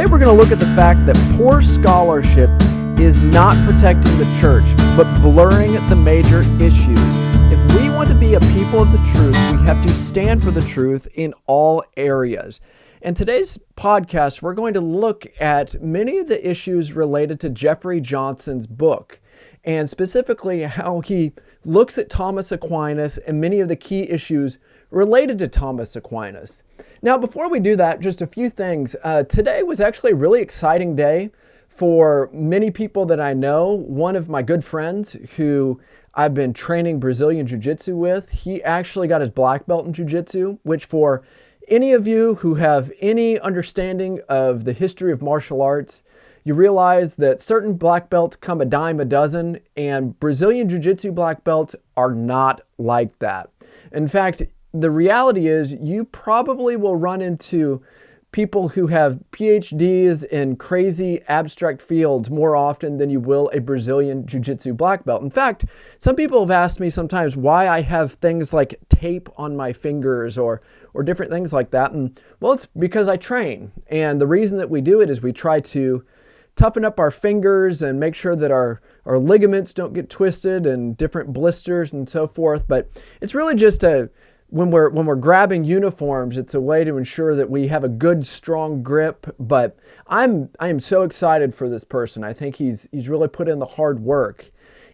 Today we're going to look at the fact that poor scholarship is not protecting the church, but blurring the major issues. If we want to be a people of the truth, we have to stand for the truth in all areas. In today's podcast, we're going to look at many of the issues related to Jeffrey Johnson's book, and specifically how he looks at Thomas Aquinas and many of the key issues related to Thomas Aquinas. Now, before we do that, just a few things. Today was actually a really exciting day for many people that I know. One of my good friends who I've been training Brazilian Jiu-Jitsu with, he actually got his black belt in Jiu-Jitsu, which for any of you who have any understanding of the history of martial arts, you realize that certain black belts come a dime a dozen, and Brazilian Jiu-Jitsu black belts are not like that. In fact, the reality is you probably will run into people who have PhDs in crazy abstract fields more often than you will a Brazilian Jiu-Jitsu black belt. In fact, some people have asked me sometimes why I have things like tape on my fingers or different things like that. And well, it's because I train. And the reason that we do it is we try to toughen up our fingers and make sure that our ligaments don't get twisted and different blisters and so forth. But it's really just when we're grabbing uniforms, it's a way to ensure that we have a good, strong grip. But I am so excited for this person. I think he's really put in the hard work.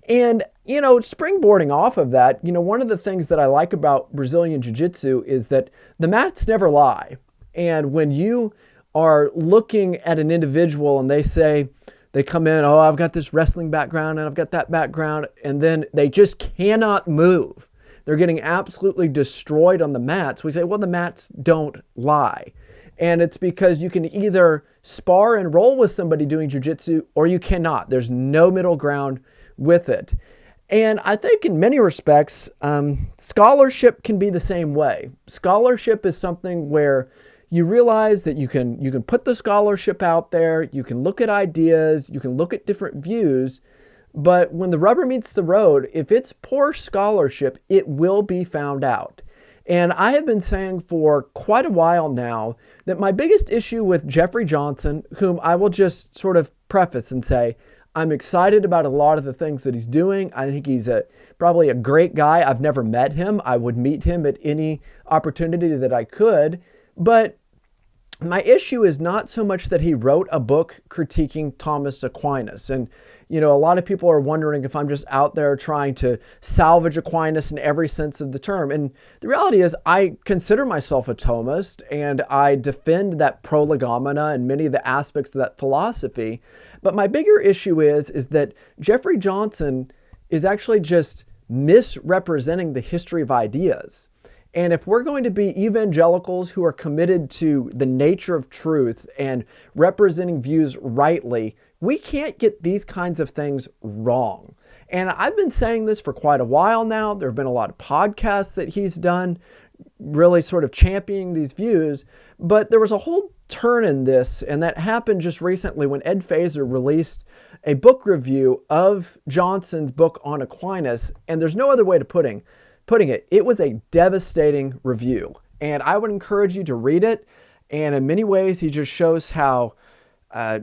And, springboarding off of that, one of the things that I like about Brazilian Jiu-Jitsu is that the mats never lie. And when you are looking at an individual and they come in, oh, I've got this wrestling background and I've got that background, and then they just cannot move. They're getting absolutely destroyed on the mats. We say, well, the mats don't lie. And it's because you can either spar and roll with somebody doing jiu-jitsu or you cannot. There's no middle ground with it. And I think in many respects, scholarship can be the same way. Scholarship is something where you realize that you can put the scholarship out there, you can look at ideas, you can look at different views, but when the rubber meets the road, if it's poor scholarship, it will be found out. And I have been saying for quite a while now that my biggest issue with Jeffrey Johnson, whom I will just sort of preface and say, I'm excited about a lot of the things that he's doing. I think he's probably a great guy. I've never met him. I would meet him at any opportunity that I could. But my issue is not so much that he wrote a book critiquing Thomas Aquinas. And, a lot of people are wondering if I'm just out there trying to salvage Aquinas in every sense of the term. And the reality is I consider myself a Thomist and I defend that prolegomena and many of the aspects of that philosophy. But my bigger issue is that Jeffrey Johnson is actually just misrepresenting the history of ideas. And if we're going to be evangelicals who are committed to the nature of truth and representing views rightly, we can't get these kinds of things wrong. And I've been saying this for quite a while now. There have been a lot of podcasts that he's done really sort of championing these views. But there was a whole turn in this, and that happened just recently when Ed Feser released a book review of Johnson's book on Aquinas. And there's no other way to putting it, it was a devastating review. And I would encourage you to read it. And in many ways, he just shows how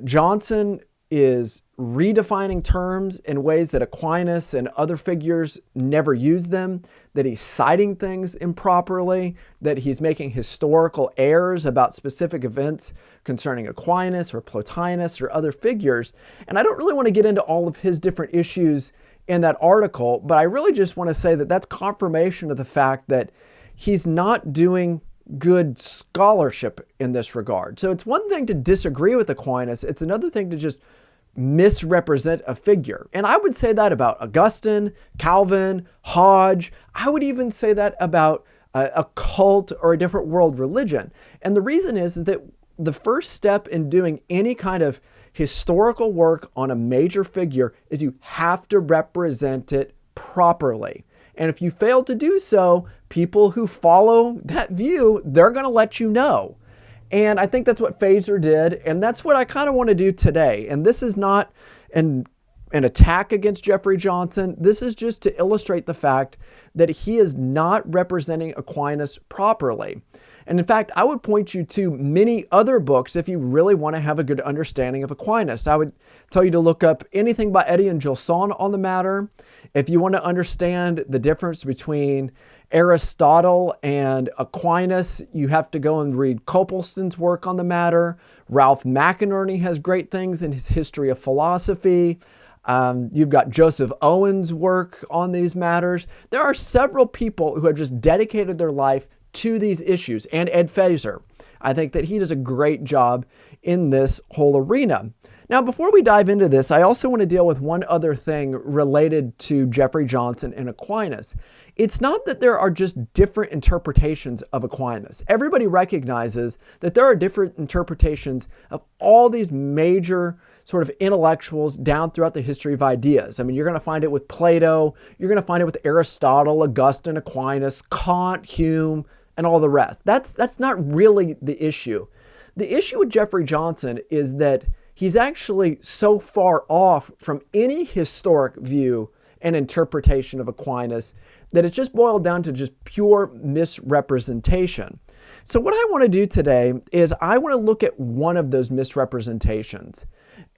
Johnson is redefining terms in ways that Aquinas and other figures never used them, that he's citing things improperly, that he's making historical errors about specific events concerning Aquinas or Plotinus or other figures. And I don't really want to get into all of his different issues in that article, but I really just want to say that that's confirmation of the fact that he's not doing good scholarship in this regard. So it's one thing to disagree with Aquinas, it's another thing to just misrepresent a figure. And I would say that about Augustine, Calvin, Hodge. I would even say that about a cult or a different world religion. And the reason is that the first step in doing any kind of historical work on a major figure is you have to represent it properly. And if you fail to do so, people who follow that view, they're going to let you know. And I think that's what Feser did, and that's what I kind of want to do today. And this is not an attack against Jeffrey Johnson. This is just to illustrate the fact that he is not representing Aquinas properly. And in fact, I would point you to many other books if you really want to have a good understanding of Aquinas. I would tell you to look up anything by Eddie and Gilson on the matter. If you want to understand the difference between Aristotle and Aquinas, you have to go and read Copleston's work on the matter. Ralph McInerney has great things in his History of Philosophy. You've got Joseph Owen's work on these matters. There are several people who have just dedicated their life to these issues, and Ed Feser. I think that he does a great job in this whole arena. Now, before we dive into this, I also want to deal with one other thing related to Jeffrey Johnson and Aquinas. It's not that there are just different interpretations of Aquinas. Everybody recognizes that there are different interpretations of all these major sort of intellectuals down throughout the history of ideas. I mean, you're going to find it with Plato, you're going to find it with Aristotle, Augustine, Aquinas, Kant, Hume, and all the rest. That's not really the issue. The issue with Jeffrey Johnson is that he's actually so far off from any historic view and interpretation of Aquinas that it's just boiled down to just pure misrepresentation. So what I want to do today is I want to look at one of those misrepresentations.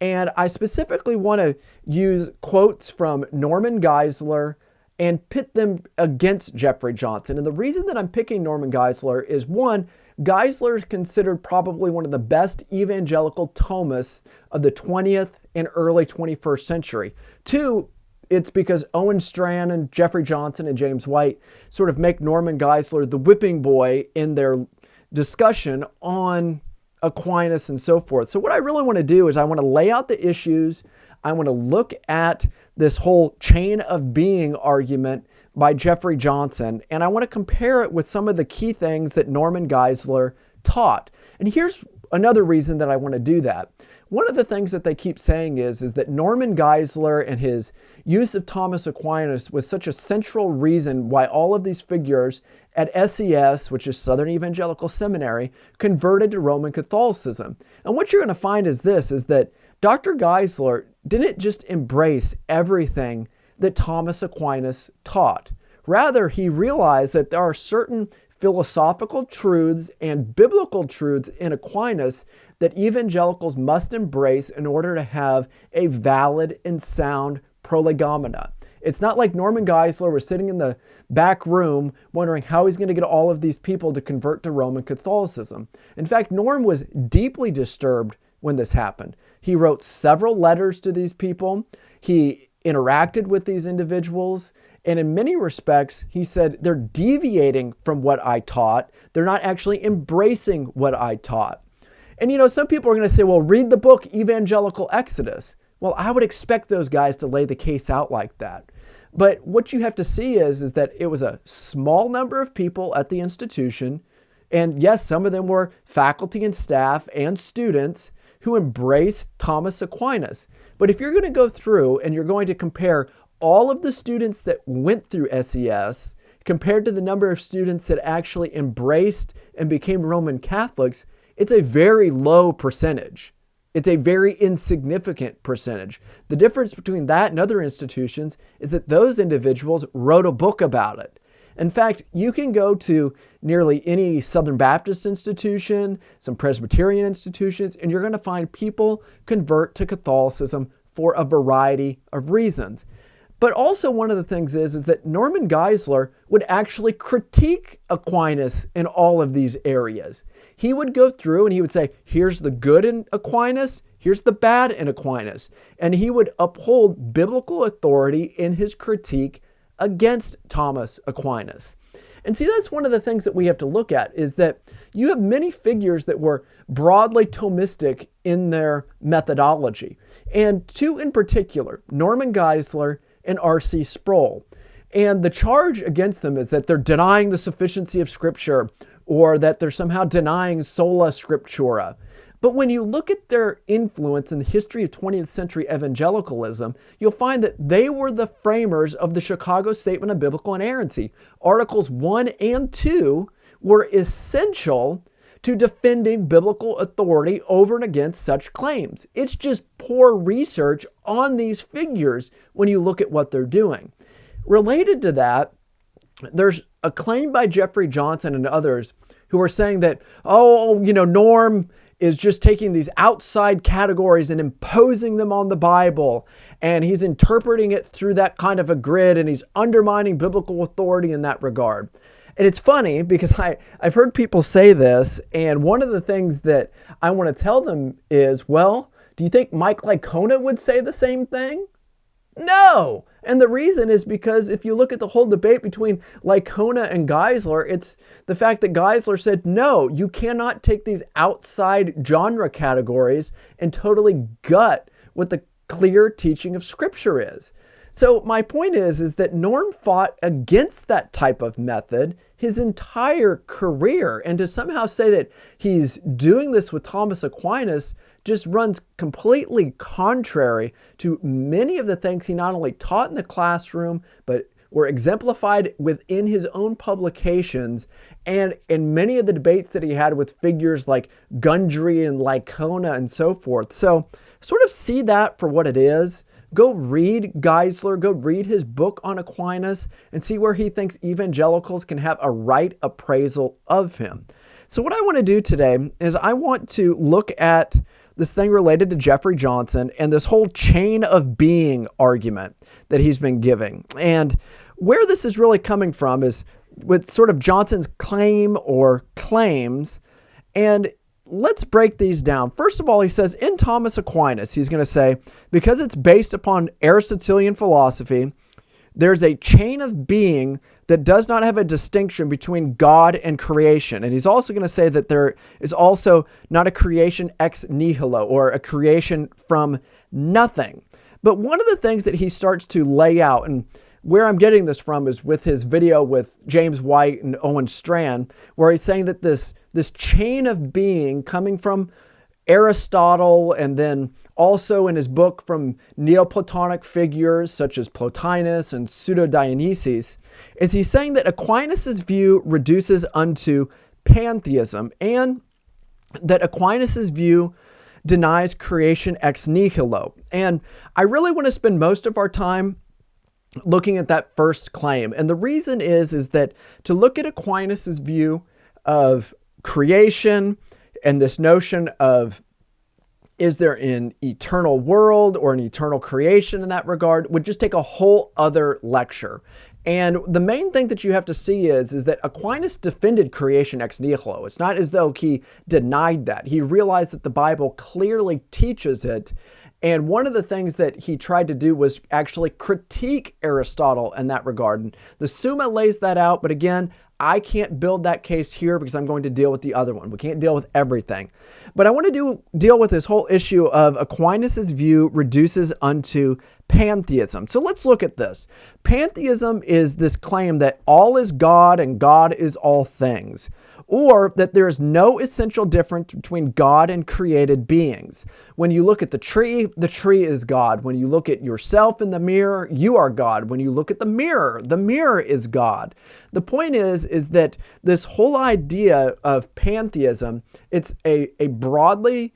And I specifically want to use quotes from Norman Geisler and pit them against Jeffrey Johnson. And the reason that I'm picking Norman Geisler is, one, Geisler is considered probably one of the best evangelical Thomists of the 20th and early 21st century. Two, it's because Owen Strachan and Jeffrey Johnson and James White sort of make Norman Geisler the whipping boy in their discussion on Aquinas and so forth. So what I really want to do is I want to lay out the issues. I want to look at this whole chain of being argument by Jeffrey Johnson, and I want to compare it with some of the key things that Norman Geisler taught. And here's another reason that I want to do that. One of the things that they keep saying is that Norman Geisler and his use of Thomas Aquinas was such a central reason why all of these figures at SES, which is Southern Evangelical Seminary, converted to Roman Catholicism. And what you're going to find is this, is that Dr. Geisler didn't just embrace everything that Thomas Aquinas taught. Rather, he realized that there are certain philosophical truths and biblical truths in Aquinas that evangelicals must embrace in order to have a valid and sound prolegomena. It's not like Norman Geisler was sitting in the back room wondering how he's going to get all of these people to convert to Roman Catholicism. In fact, Norm was deeply disturbed when this happened. He wrote several letters to these people. He interacted with these individuals. And in many respects, he said, they're deviating from what I taught. They're not actually embracing what I taught. And some people are going to say, well, read the book Evangelical Exodus. Well, I would expect those guys to lay the case out like that. But what you have to see is that it was a small number of people at the institution. And yes, some of them were faculty and staff and students who embraced Thomas Aquinas. But if you're going to go through and you're going to compare all of the students that went through SES compared to the number of students that actually embraced and became Roman Catholics, it's a very low percentage. It's a very insignificant percentage. The difference between that and other institutions is that those individuals wrote a book about it. In fact, you can go to nearly any Southern Baptist institution, some Presbyterian institutions, and you're going to find people convert to Catholicism for a variety of reasons. But also one of the things is that Norman Geisler would actually critique Aquinas in all of these areas. He would go through and he would say, here's the good in Aquinas, here's the bad in Aquinas. And he would uphold biblical authority in his critique against Thomas Aquinas. And see, that's one of the things that we have to look at, is that you have many figures that were broadly Thomistic in their methodology. And two in particular, Norman Geisler and R.C. Sproul. And the charge against them is that they're denying the sufficiency of Scripture, or that they're somehow denying sola scriptura. But when you look at their influence in the history of 20th century evangelicalism, you'll find that they were the framers of the Chicago Statement of Biblical Inerrancy. Articles 1 and 2 were essential to defending biblical authority over and against such claims. It's just poor research on these figures when you look at what they're doing. Related to that, there's a claim by Jeffrey Johnson and others who are saying that, oh, Norm is just taking these outside categories and imposing them on the Bible, and he's interpreting it through that kind of a grid, and he's undermining biblical authority in that regard. And it's funny because I've heard people say this, and one of the things that I want to tell them is, well, do you think Mike Licona would say the same thing? No! And the reason is because if you look at the whole debate between Licona and Geisler, it's the fact that Geisler said, no, you cannot take these outside genre categories and totally gut what the clear teaching of Scripture is. So my point is that Norm fought against that type of method his entire career. And to somehow say that he's doing this with Thomas Aquinas just runs completely contrary to many of the things he not only taught in the classroom, but were exemplified within his own publications and in many of the debates that he had with figures like Gundry and Licona and so forth. So sort of see that for what it is. Go read Geisler, go read his book on Aquinas, and see where he thinks evangelicals can have a right appraisal of him. So what I want to do today is I want to look at this thing related to Jeffrey Johnson and this whole chain of being argument that he's been giving. And where this is really coming from is with sort of Johnson's claim or claims. And let's break these down. First of all, he says in Thomas Aquinas, he's going to say, because it's based upon Aristotelian philosophy, there's a chain of being that does not have a distinction between God and creation. And he's also going to say that there is also not a creation ex nihilo, or a creation from nothing. But one of the things that he starts to lay out, and where I'm getting this from is with his video with James White and Owen Strachan, where he's saying that this chain of being coming from Aristotle, and then also in his book from Neoplatonic figures such as Plotinus and Pseudo-Dionysius, is he's saying that Aquinas' view reduces unto pantheism, and that Aquinas' view denies creation ex nihilo. And I really want to spend most of our time looking at that first claim. And the reason is that to look at Aquinas' view of creation and this notion of is there an eternal world or an eternal creation in that regard would just take a whole other lecture. And the main thing that you have to see is that Aquinas defended creation ex nihilo. It's not as though he denied that. He realized that the Bible clearly teaches it. And one of the things that he tried to do was actually critique Aristotle in that regard. And the Summa lays that out, but again, I can't build that case here because I'm going to deal with the other one. We can't deal with everything. But I want to deal with this whole issue of Aquinas' view reduces unto pantheism. So let's look at this. Pantheism is this claim that all is God and God is all things, or that there is no essential difference between God and created beings. When you look at the tree is God. When you look at yourself in the mirror, you are God. When you look at the mirror is God. The point is that this whole idea of pantheism, it's a broadly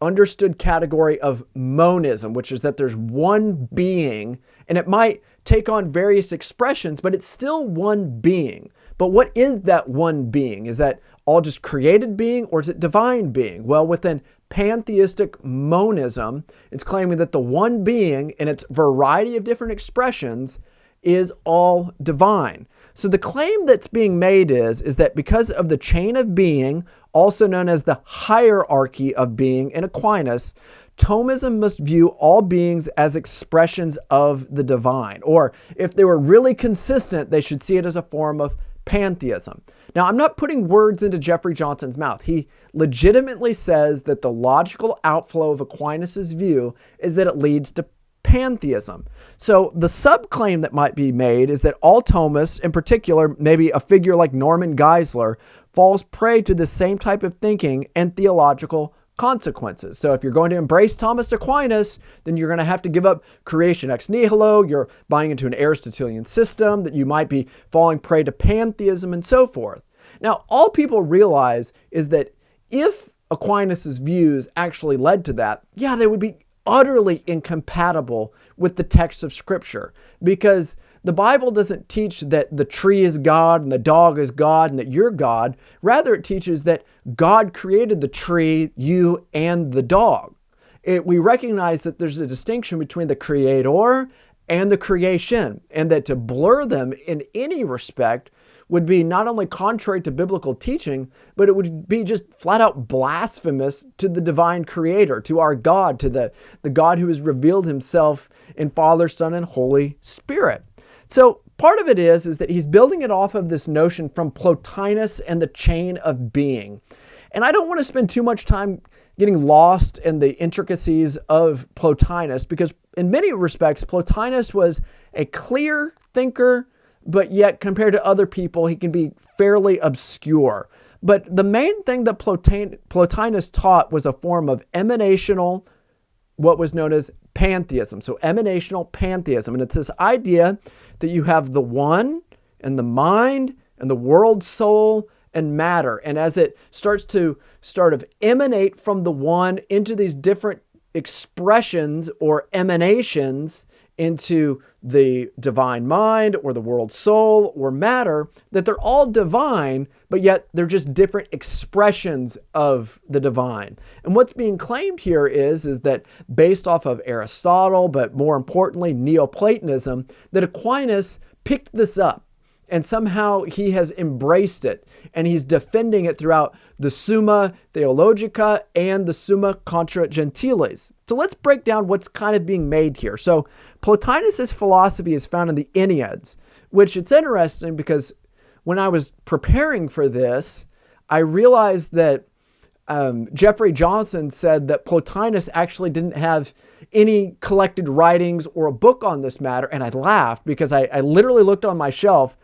understood category of monism, which is that there's one being, and it might take on various expressions, but it's still one being. But what is that one being? Is that all just created being, or is it divine being? Well, within pantheistic monism, it's claiming that the one being in its variety of different expressions is all divine. So the claim that's being made is that because of the chain of being, also known as the hierarchy of being in Aquinas, Thomism must view all beings as expressions of the divine. Or if they were really consistent, they should see it as a form of pantheism. Now, I'm not putting words into Jeffrey Johnson's mouth. He legitimately says that the logical outflow of Aquinas' view is that it leads to pantheism. So the subclaim that might be made is that all Thomists, in particular, maybe a figure like Norman Geisler, falls prey to the same type of thinking and theological consequences. So if you're going to embrace Thomas Aquinas, then you're going to have to give up creation ex nihilo. You're buying into an Aristotelian system, that you might be falling prey to pantheism and so forth. Now, all people realize is that if Aquinas' views actually led to that, they would be utterly incompatible with the text of Scripture, because the Bible doesn't teach that the tree is God and the dog is God and that you're God. Rather, it teaches that God created the tree, you, and the dog. We recognize that there's a distinction between the creator and the creation, and that to blur them in any respect would be not only contrary to biblical teaching, but it would be just flat out blasphemous to the divine creator, to our God, to the God who has revealed himself in Father, Son, and Holy Spirit. So part of it is that he's building it off of this notion from Plotinus and the chain of being. And I don't want to spend too much time getting lost in the intricacies of Plotinus, because in many respects, Plotinus was a clear thinker, but yet compared to other people, he can be fairly obscure. But the main thing that Plotinus taught was a form of emanational, what was known as pantheism. So emanational pantheism. And it's this idea that you have the one and the mind and the world soul and matter. And as it starts to emanate from the one into these different expressions or emanations into the divine mind or the world soul or matter, that they're all divine, but yet they're just different expressions of the divine. And what's being claimed here is that based off of Aristotle, but more importantly, Neoplatonism, that Aquinas picked this up. And somehow he has embraced it, and he's defending it throughout the Summa Theologica and the Summa Contra Gentiles. So let's break down what's kind of being made here. So Plotinus' philosophy is found in the Enneads, which it's interesting because when I was preparing for this, I realized that Jeffrey Johnson said that Plotinus actually didn't have any collected writings or a book on this matter, and I laughed because I literally looked on my shelf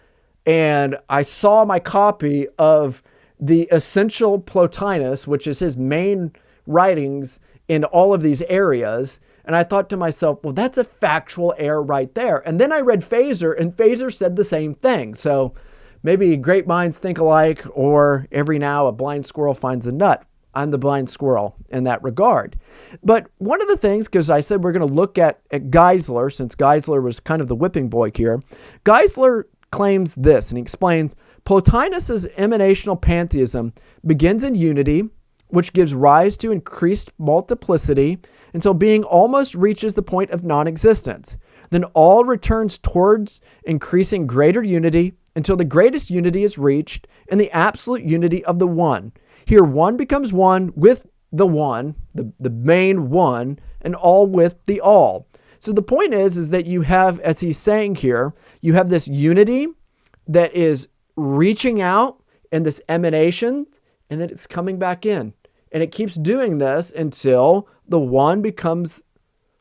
and I saw my copy of the Essential Plotinus, which is his main writings in all of these areas. And I thought to myself, well, that's a factual error right there. And then I read Feser, and Feser said the same thing. So maybe great minds think alike, or every now a blind squirrel finds a nut. I'm the blind squirrel in that regard. But one of the things, because I said we're going to look at Geisler, since Geisler was kind of the whipping boy here, Geisler claims this, and he explains, Plotinus's emanational pantheism begins in unity, which gives rise to increased multiplicity until being almost reaches the point of non-existence. Then all returns towards increasing greater unity until the greatest unity is reached in the absolute unity of the one. Here one becomes one with the one, the main one, and all with the all. So the point is that you have, as he's saying here, you have this unity that is reaching out in this emanation, and then it's coming back in. And it keeps doing this until the one becomes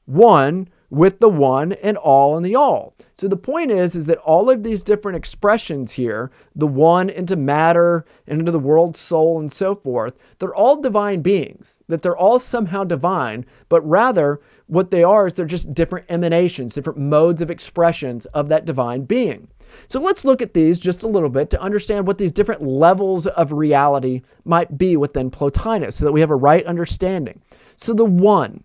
one with the one and all and the all. So the point is that all of these different expressions here, the one into matter and into the world soul and so forth, they're all divine beings, that they're all somehow divine, but rather what they are is they're just different emanations, different modes of expressions of that divine being. So let's look at these just a little bit to understand what these different levels of reality might be within Plotinus so that we have a right understanding. So the one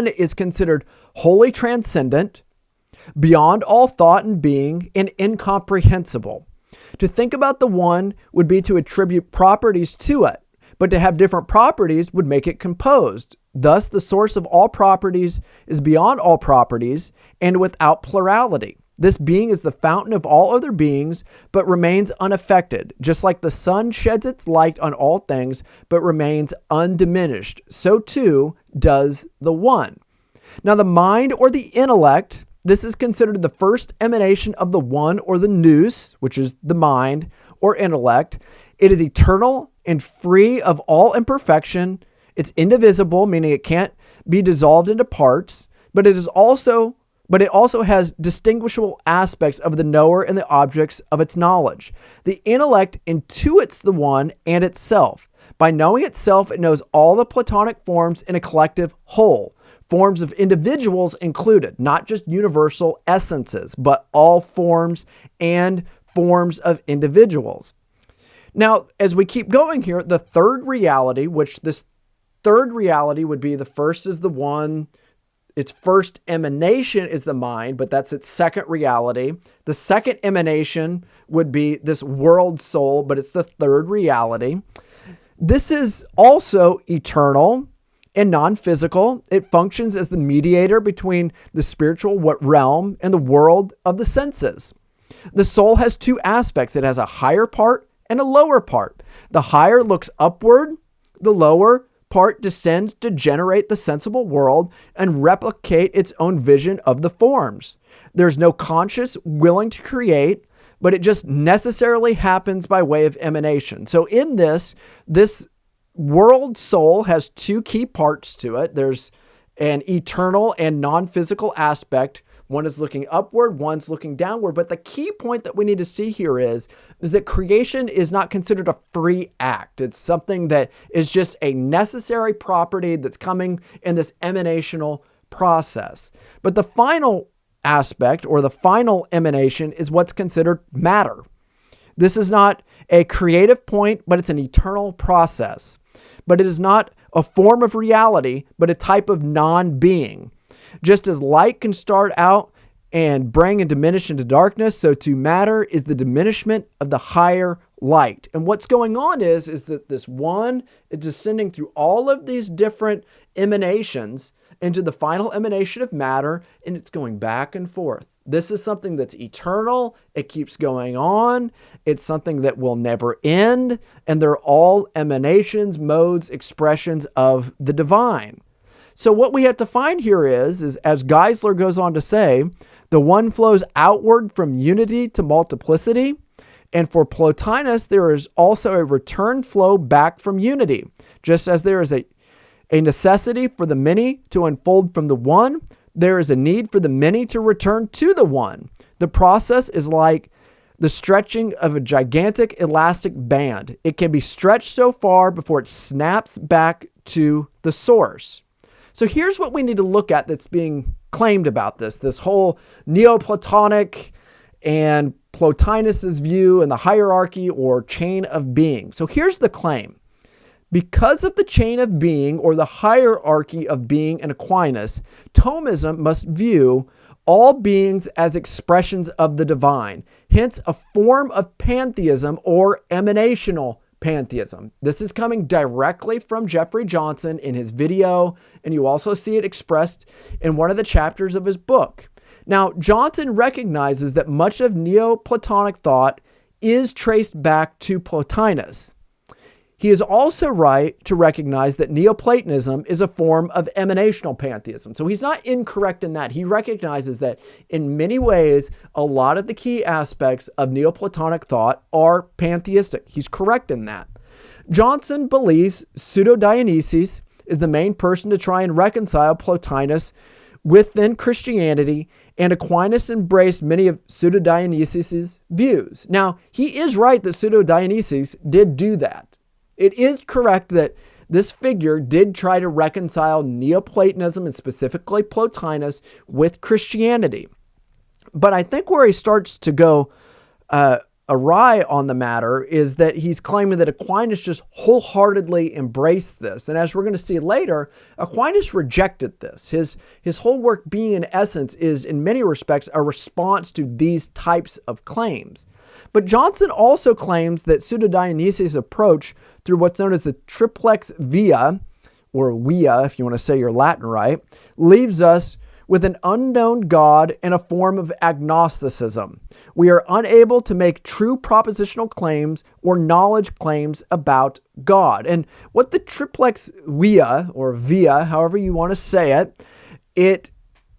is considered wholly transcendent, beyond all thought and being, and incomprehensible. To think about the one would be to attribute properties to it, but to have different properties would make it composed. Thus, the source of all properties is beyond all properties and without plurality. This being is the fountain of all other beings, but remains unaffected. Just like the sun sheds its light on all things, but remains undiminished, so too does the one. Now, the mind or the intellect, this is considered the first emanation of the one or the nous, which is the mind or intellect. It is eternal and free of all imperfection. It's indivisible, meaning it can't be dissolved into parts, but it also has distinguishable aspects of the knower and the objects of its knowledge. The intellect intuits the one and itself. By knowing itself, it knows all the Platonic forms in a collective whole, forms of individuals included, not just universal essences, but all forms and forms of individuals. Now, as we keep going here, the third reality, which this third reality would be the first is the one, its first emanation is the mind, but that's its second reality. The second emanation would be this world soul, but it's the third reality. This is also eternal and non-physical. It functions as the mediator between the spiritual realm and the world of the senses. The soul has two aspects. It has a higher part and a lower part. The higher looks upward. The lower part descends to generate the sensible world and replicate its own vision of the forms. There's no conscious willing to create, but it just necessarily happens by way of emanation. So in this world soul has two key parts to it. There's an eternal and non-physical aspect. One is looking upward, one's looking downward. But the key point that we need to see here is that creation is not considered a free act. It's something that is just a necessary property that's coming in this emanational process. But the final aspect, or the final emanation, is what's considered matter. This is not a creative point, but it's an eternal process. But it is not a form of reality, but a type of non-being. Just as light can start out and bring and diminish into darkness, so too matter is the diminishment of the higher light. And what's going on is that this one is descending through all of these different emanations into the final emanation of matter, and it's going back and forth. This is something that's eternal. It keeps going on. It's something that will never end, and they're all emanations, modes, expressions of the divine. So what we have to find here is as Geisler goes on to say, the one flows outward from unity to multiplicity. And for Plotinus, there is also a return flow back from unity. Just as there is a necessity for the many to unfold from the one, there is a need for the many to return to the one. The process is like the stretching of a gigantic elastic band. It can be stretched so far before it snaps back to the source. So here's what we need to look at that's being claimed about this whole Neoplatonic and Plotinus's view and the hierarchy or chain of being. So here's the claim. Because of the chain of being or the hierarchy of being in Aquinas, Thomism must view all beings as expressions of the divine, hence a form of pantheism or emanational pantheism. This is coming directly from Jeffrey Johnson in his video, and you also see it expressed in one of the chapters of his book. Now, Johnson recognizes that much of Neoplatonic thought is traced back to Plotinus. He is also right to recognize that Neoplatonism is a form of emanational pantheism. So he's not incorrect in that. He recognizes that in many ways, a lot of the key aspects of Neoplatonic thought are pantheistic. He's correct in that. Johnson believes Pseudo-Dionysius is the main person to try and reconcile Plotinus within Christianity, and Aquinas embraced many of Pseudo-Dionysius' views. Now, he is right that Pseudo-Dionysius did do that. It is correct that this figure did try to reconcile Neoplatonism and specifically Plotinus with Christianity. But I think where he starts to go awry on the matter is that he's claiming that Aquinas just wholeheartedly embraced this. And as we're going to see later, Aquinas rejected this. His whole work being in essence is in many respects a response to these types of claims. But Johnson also claims that Pseudo-Dionysius' approach through what's known as the triplex via, or via if you want to say your Latin right, leaves us with an unknown God and a form of agnosticism. We are unable to make true propositional claims or knowledge claims about God. And what the triplex via, or via, however you want to say it, it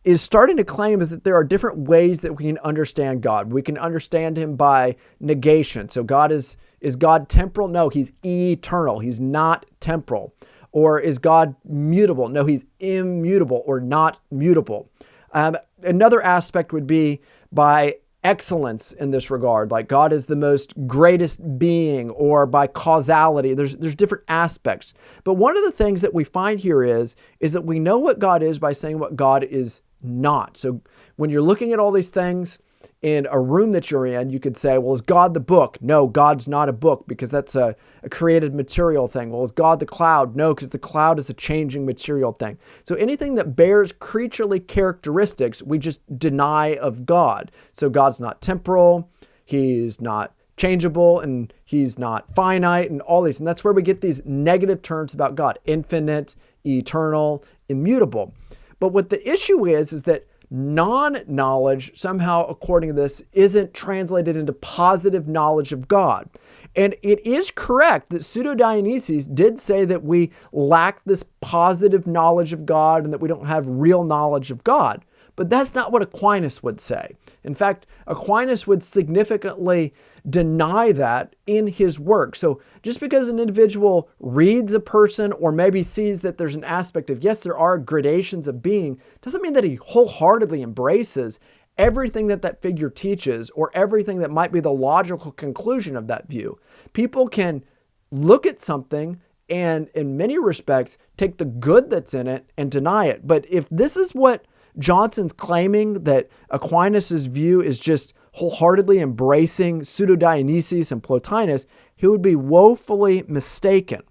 is starting to claim is that there are different ways that we can understand God. We can understand him by negation. So God is God temporal? No, he's eternal. He's not temporal. Or is God mutable? No, he's immutable or not mutable. Another aspect would be by excellence in this regard, like God is the most greatest being, or by causality. There's different aspects. But one of the things that we find here is that we know what God is by saying what God is not. So when you're looking at all these things, in a room that you're in, you could say, well, is God the book? No, God's not a book because that's a created material thing. Well, is God the cloud? No, because the cloud is a changing material thing. So anything that bears creaturely characteristics, we just deny of God. So God's not temporal, he's not changeable, and he's not finite, and all these. And that's where we get these negative terms about God: infinite, eternal, immutable. But what the issue is that non-knowledge, somehow, according to this, isn't translated into positive knowledge of God. And it is correct that Pseudo-Dionysius did say that we lack this positive knowledge of God and that we don't have real knowledge of God. But that's not what Aquinas would say. In fact, Aquinas would significantly deny that in his work. So just because an individual reads a person or maybe sees that there's an aspect of, yes, there are gradations of being, doesn't mean that he wholeheartedly embraces everything that that figure teaches or everything that might be the logical conclusion of that view. People can look at something and in many respects take the good that's in it and deny it. But if this is what Johnson's claiming, that Aquinas' view is just wholeheartedly embracing Pseudo-Dionysius and Plotinus, he would be woefully mistaken.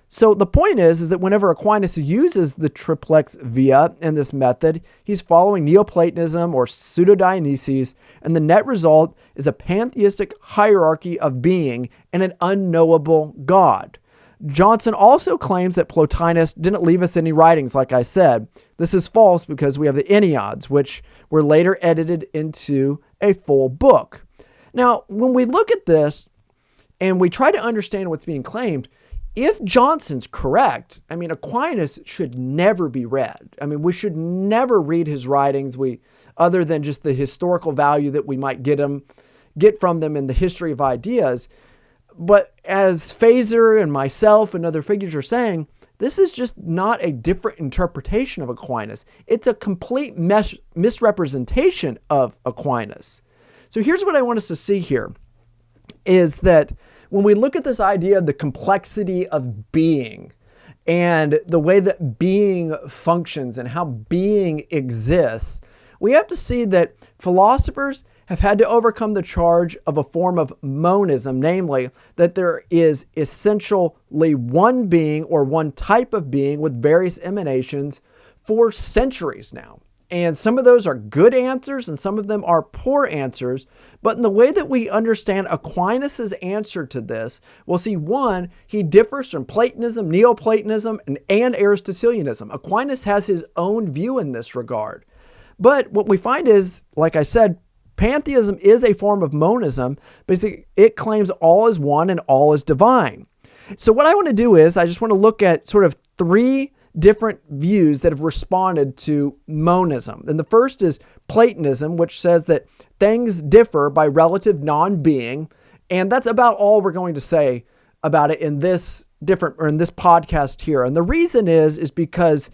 So the point is that whenever Aquinas uses the triplex via in this method, he's following Neoplatonism or Pseudo-Dionysius, and the net result is a pantheistic hierarchy of being and an unknowable God. Johnson also claims that Plotinus didn't leave us any writings, like I said. This is false because we have the Enneads, which were later edited into a full book. Now, when we look at this and we try to understand what's being claimed, if Johnson's correct, Aquinas should never be read. We should never read his writings, other than just the historical value that we might get from them in the history of ideas. But as Feser and myself and other figures are saying, this is just not a different interpretation of Aquinas. It's a complete misrepresentation of Aquinas. So here's what I want us to see here, is that when we look at this idea of the complexity of being and the way that being functions and how being exists, we have to see that philosophers have had to overcome the charge of a form of monism, namely that there is essentially one being or one type of being with various emanations for centuries now. And some of those are good answers and some of them are poor answers. But in the way that we understand Aquinas' answer to this, we'll see, one, he differs from Platonism, Neoplatonism, and Aristotelianism. Aquinas has his own view in this regard. But what we find is, like I said, Pantheism is a form of monism. Basically, it claims all is one and all is divine. So what I want to do is I just want to look at sort of three different views that have responded to monism. And the first is Platonism, which says that things differ by relative non-being. And that's about all we're going to say about it in this podcast here. And the reason is because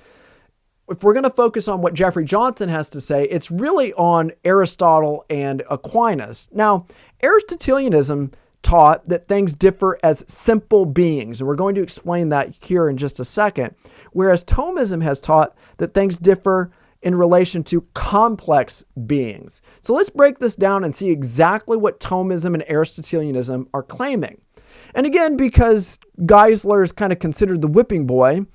if we're going to focus on what Jeffrey Johnson has to say, it's really on Aristotle and Aquinas. Now, Aristotelianism taught that things differ as simple beings, and we're going to explain that here in just a second, whereas Thomism has taught that things differ in relation to complex beings. So let's break this down and see exactly what Thomism and Aristotelianism are claiming. And again, because Geisler is kind of considered the whipping boy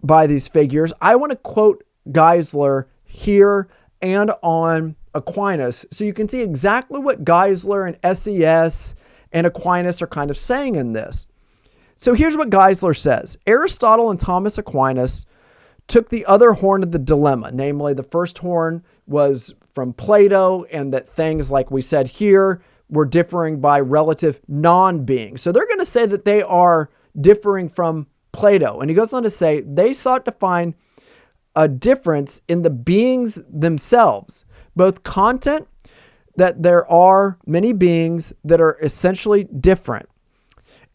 by these figures, I want to quote Geisler here and on Aquinas so you can see exactly what Geisler and SES and Aquinas are kind of saying in this. So here's what Geisler says. Aristotle and Thomas Aquinas took the other horn of the dilemma, namely the first horn was from Plato, and that things, like we said here, were differing by relative non-being. So they're going to say that they are differing from Plato. And he goes on to say, they sought to find a difference in the beings themselves, both content, that there are many beings that are essentially different.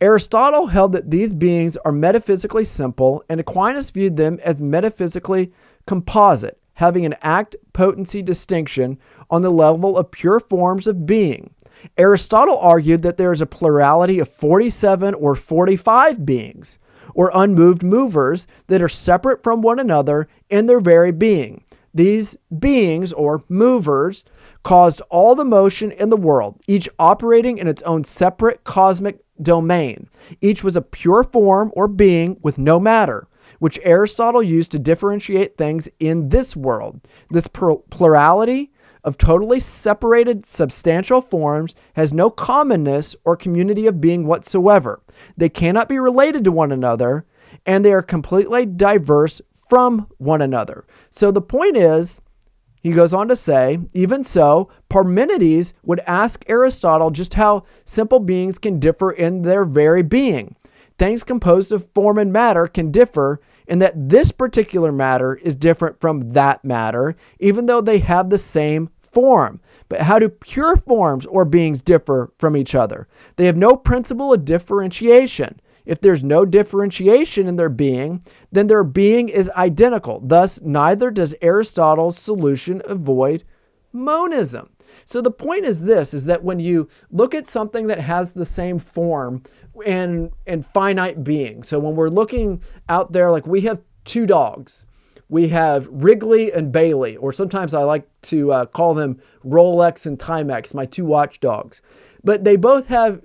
Aristotle held that these beings are metaphysically simple, and Aquinas viewed them as metaphysically composite, having an act-potency distinction on the level of pure forms of being. Aristotle argued that there is a plurality of 47 or 45 beings, or unmoved movers, that are separate from one another in their very being. These beings, or movers, caused all the motion in the world, each operating in its own separate cosmic domain. Each was a pure form or being with no matter, which Aristotle used to differentiate things in this world. This plurality of totally separated substantial forms has no commonness or community of being whatsoever. They cannot be related to one another, and they are completely diverse from one another. So the point is, he goes on to say, even so, Parmenides would ask Aristotle just how simple beings can differ in their very being. Things composed of form and matter can differ in that this particular matter is different from that matter, even though they have the same form. But how do pure forms or beings differ from each other? They have no principle of differentiation. If there's no differentiation in their being, then their being is identical. Thus, neither does Aristotle's solution avoid monism. So the point is this, is that when you look at something that has the same form and finite being, so when we're looking out there, like we have two dogs. We have Wrigley and Bailey, or sometimes I like to call them Rolex and Timex, my two watchdogs. But they both have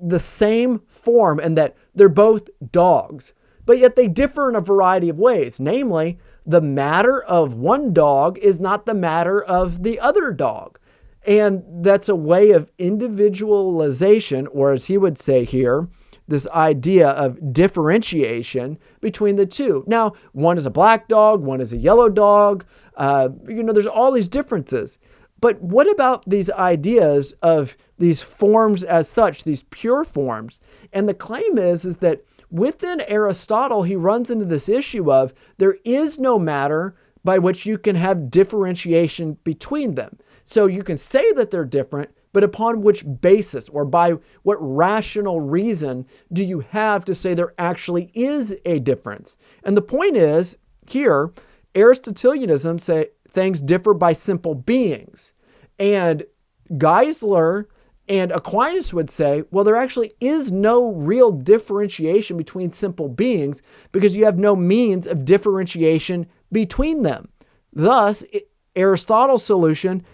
the same form in that they're both dogs, but yet they differ in a variety of ways. Namely, the matter of one dog is not the matter of the other dog. And that's a way of individualization, or as he would say here, this idea of differentiation between the two. Now, one is a black dog, one is a yellow dog. There's all these differences. But what about these ideas of these forms as such, these pure forms? And the claim is that within Aristotle, he runs into this issue of there is no matter by which you can have differentiation between them. So you can say that they're different, but upon which basis or by what rational reason do you have to say there actually is a difference? And the point is, here, Aristotelianism say things differ by simple beings. And Geisler and Aquinas would say, well, there actually is no real differentiation between simple beings because you have no means of differentiation between them. Thus, Aristotle's solution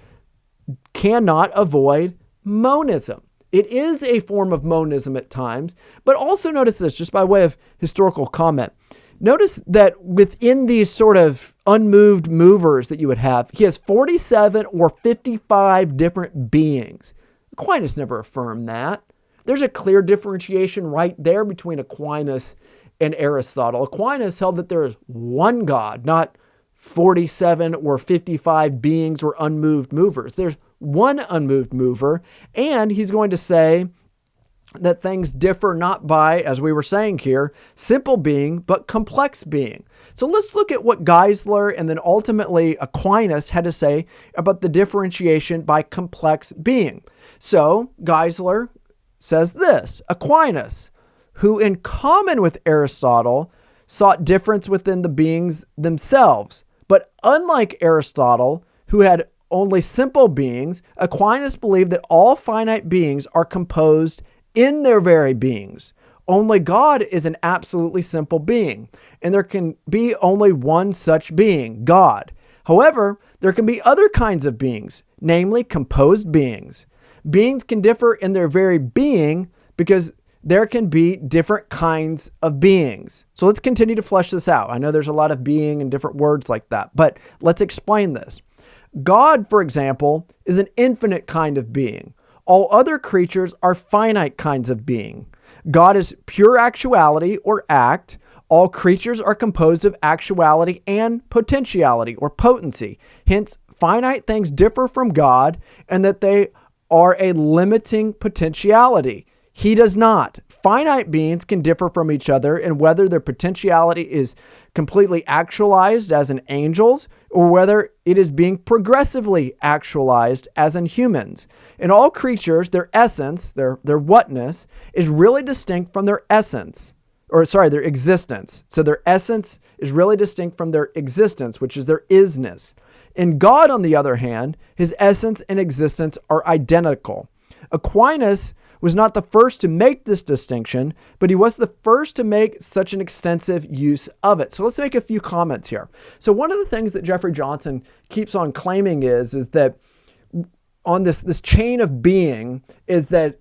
cannot avoid monism. It is a form of monism at times, but also notice this, just by way of historical comment. Notice that within these sort of unmoved movers that you would have, he has 47 or 55 different beings. Aquinas never affirmed that. There's a clear differentiation right there between Aquinas and Aristotle. Aquinas held that there is one God, not 47 or 55 beings or unmoved movers. There's one unmoved mover, and he's going to say that things differ not by, as we were saying here, simple being, but complex being. So let's look at what Geisler and then ultimately Aquinas had to say about the differentiation by complex being. So Geisler says this, Aquinas, who in common with Aristotle sought difference within the beings themselves, but unlike Aristotle, who had only simple beings, Aquinas believed that all finite beings are composed in their very beings. Only God is an absolutely simple being, and there can be only one such being, God. However, there can be other kinds of beings, namely composed beings. Beings can differ in their very being because there can be different kinds of beings. So let's continue to flesh this out. I know there's a lot of being and different words like that, but let's explain this. God, for example, is an infinite kind of being. All other creatures are finite kinds of being. God is pure actuality or act. All creatures are composed of actuality and potentiality or potency. Hence, finite things differ from God and that they are a limiting potentiality. He does not. Finite beings can differ from each other in whether their potentiality is completely actualized as in angels or whether it is being progressively actualized as in humans. In all creatures, their essence, their whatness, is really distinct from their essence, their existence. So their essence is really distinct from their existence, which is their isness. In God, on the other hand, his essence and existence are identical. Aquinas was not the first to make this distinction, but he was the first to make such an extensive use of it. So let's make a few comments here. So one of the things that Jeffrey Johnson keeps on claiming is that on this chain of being is that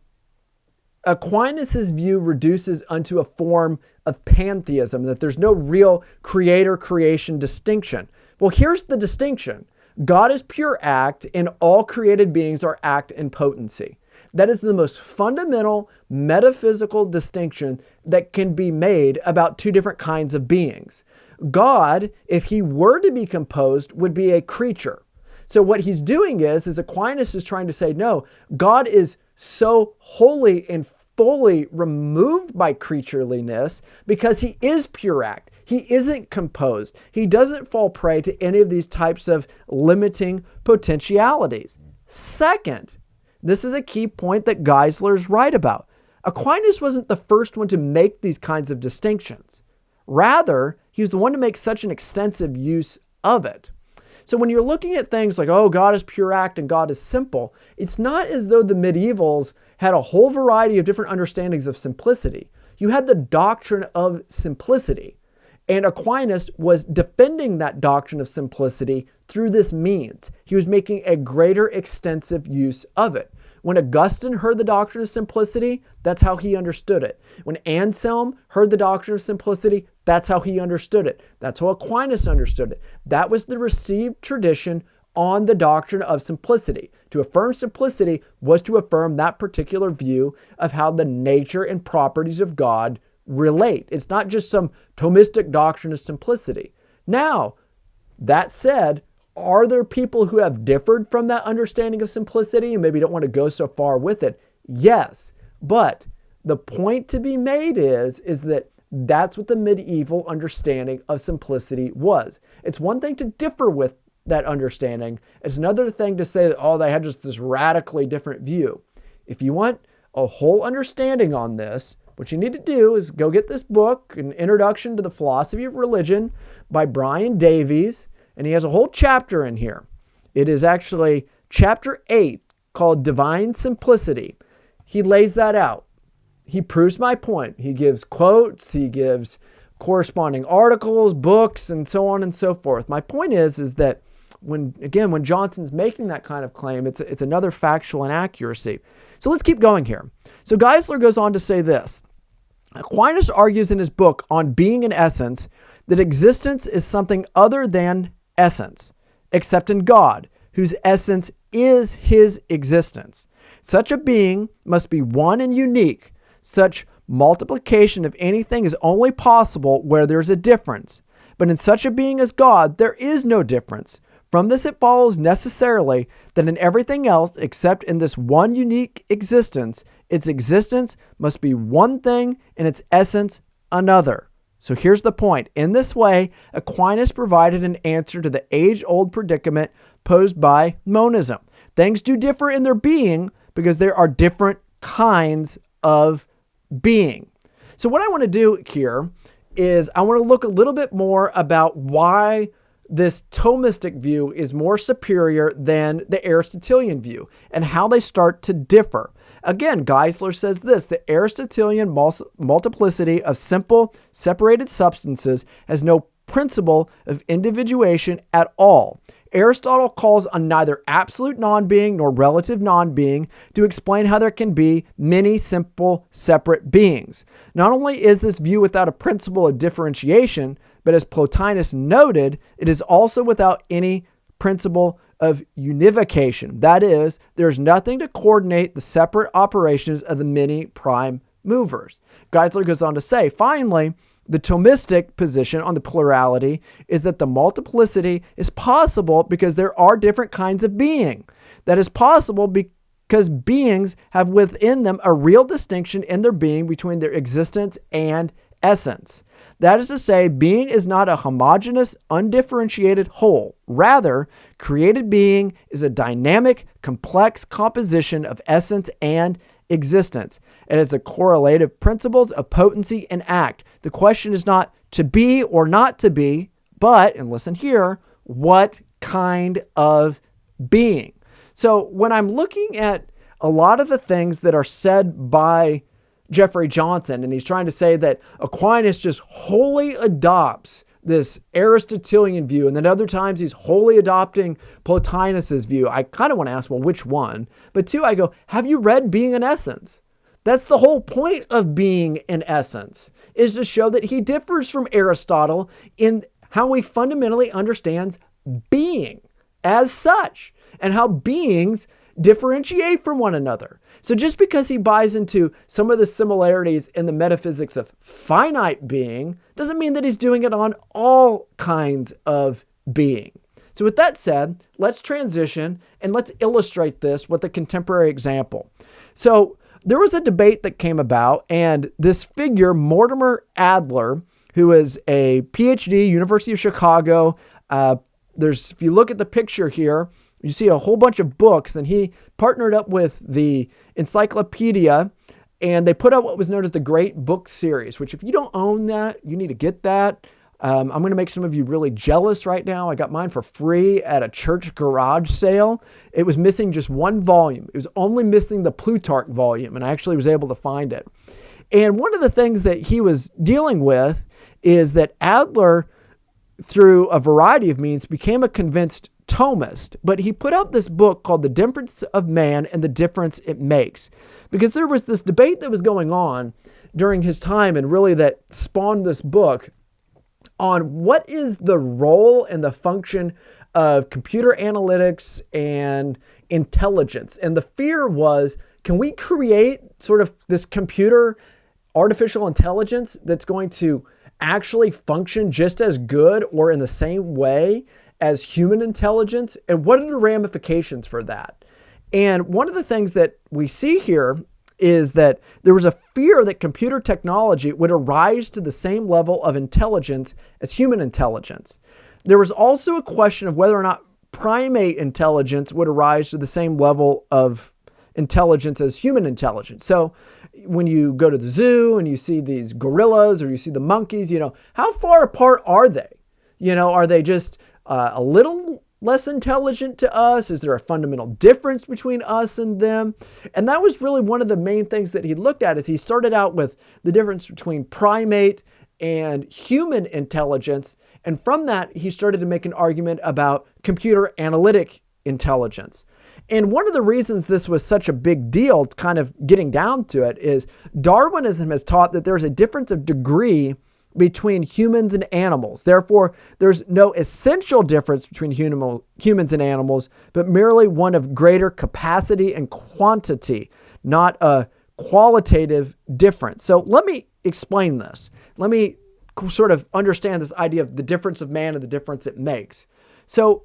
Aquinas' view reduces unto a form of pantheism, that there's no real creator-creation distinction. Well, here's the distinction. God is pure act, and all created beings are act and potency. That is the most fundamental metaphysical distinction that can be made about two different kinds of beings. God, if he were to be composed, would be a creature. So what he's doing is Aquinas is trying to say, no, God is so wholly and fully removed by creatureliness because he is pure act. He isn't composed. He doesn't fall prey to any of these types of limiting potentialities. Second, this is a key point that Geisler is right about. Aquinas wasn't the first one to make these kinds of distinctions. Rather, he was the one to make such an extensive use of it. So when you're looking at things like, oh, God is pure act and God is simple, it's not as though the medievals had a whole variety of different understandings of simplicity. You had the doctrine of simplicity. And Aquinas was defending that doctrine of simplicity through this means. He was making a greater extensive use of it. When Augustine heard the doctrine of simplicity, that's how he understood it. When Anselm heard the doctrine of simplicity, that's how he understood it. That's how Aquinas understood it. That was the received tradition on the doctrine of simplicity. To affirm simplicity was to affirm that particular view of how the nature and properties of God relate. It's not just some Thomistic doctrine of simplicity. Now, that said, are there people who have differed from that understanding of simplicity and maybe don't want to go so far with it? Yes, but the point to be made is that that's what the medieval understanding of simplicity was. It's one thing to differ with that understanding. It's another thing to say that, oh, they had just this radically different view. If you want a whole understanding on this, what you need to do is go get this book, An Introduction to the Philosophy of Religion by Brian Davies, and he has a whole chapter in here. It is actually chapter 8 called Divine Simplicity. He lays that out. He proves my point. He gives quotes, he gives corresponding articles, books, and so on and so forth. My point is that when Johnson's making that kind of claim, it's another factual inaccuracy. So let's keep going here. So Geisler goes on to say this. Aquinas argues in his book On Being and Essence that existence is something other than essence, except in God, whose essence is his existence. Such a being must be one and unique. Such multiplication of anything is only possible where there is a difference. But in such a being as God, there is no difference. From this it follows necessarily that in everything else except in this one unique existence, its existence must be one thing and its essence another. So here's the point. In this way, Aquinas provided an answer to the age-old predicament posed by monism. Things do differ in their being because there are different kinds of being. So what I want to do here is I want to look a little bit more about why this Thomistic view is more superior than the Aristotelian view and how they start to differ. Again, Geisler says this: the Aristotelian multiplicity of simple, separated substances has no principle of individuation at all. Aristotle calls on neither absolute non-being nor relative non-being to explain how there can be many simple, separate beings. Not only is this view without a principle of differentiation, but as Plotinus noted, it is also without any principle of unification. That is, there is nothing to coordinate the separate operations of the many prime movers. Geisler goes on to say, finally, the Thomistic position on the plurality is that the multiplicity is possible because there are different kinds of being. That is possible because beings have within them a real distinction in their being between their existence and essence. That is to say, being is not a homogeneous, undifferentiated whole. Rather, created being is a dynamic, complex composition of essence and existence. It has the correlative principles of potency and act. The question is not to be or not to be, but, and listen here, what kind of being? So when I'm looking at a lot of the things that are said by Jeffrey Johnson, and he's trying to say that Aquinas just wholly adopts this Aristotelian view, and then other times he's wholly adopting Plotinus's view. I kind of want to ask, well, which one? But two, I go, have you read Being in Essence? That's the whole point of Being in Essence, is to show that he differs from Aristotle in how he fundamentally understands being as such, and how beings differentiate from one another. So just because he buys into some of the similarities in the metaphysics of finite being doesn't mean that he's doing it on all kinds of being. So with that said, let's transition and let's illustrate this with a contemporary example. So there was a debate that came about, and this figure, Mortimer Adler, who is a PhD, University of Chicago, if you look at the picture here, you see a whole bunch of books, and he partnered up with the encyclopedia, and they put out what was known as the Great Book Series, which if you don't own that, you need to get that. I'm going to make some of you really jealous right now. I got mine for free at a church garage sale. It was missing just one volume. It was only missing the Plutarch volume, and I actually was able to find it. And one of the things that he was dealing with is that Adler, through a variety of means, became a convinced Thomist, but he put out this book called The Difference of Man and the Difference It Makes, because there was this debate that was going on during his time, and really that spawned this book on what is the role and the function of computer analytics and intelligence. And the fear was, can we create sort of this computer artificial intelligence that's going to actually function just as good or in the same way as human intelligence? And what are the ramifications for that? And one of the things that we see here is that there was a fear that computer technology would arise to the same level of intelligence as human intelligence. There was also a question of whether or not primate intelligence would arise to the same level of intelligence as human intelligence. So when you go to the zoo and you see these gorillas or you see the monkeys, how far apart are they? Are they just a little less intelligent to us? Is there a fundamental difference between us and them? And that was really one of the main things that he looked at. Is he started out with the difference between primate and human intelligence. And from that, he started to make an argument about computer analytic intelligence. And one of the reasons this was such a big deal, kind of getting down to it, is Darwinism has taught that there's a difference of degree between humans and animals. Therefore, there's no essential difference between humans and animals, but merely one of greater capacity and quantity, not a qualitative difference. So let me explain this. Let me sort of understand this idea of the difference of man and the difference it makes. So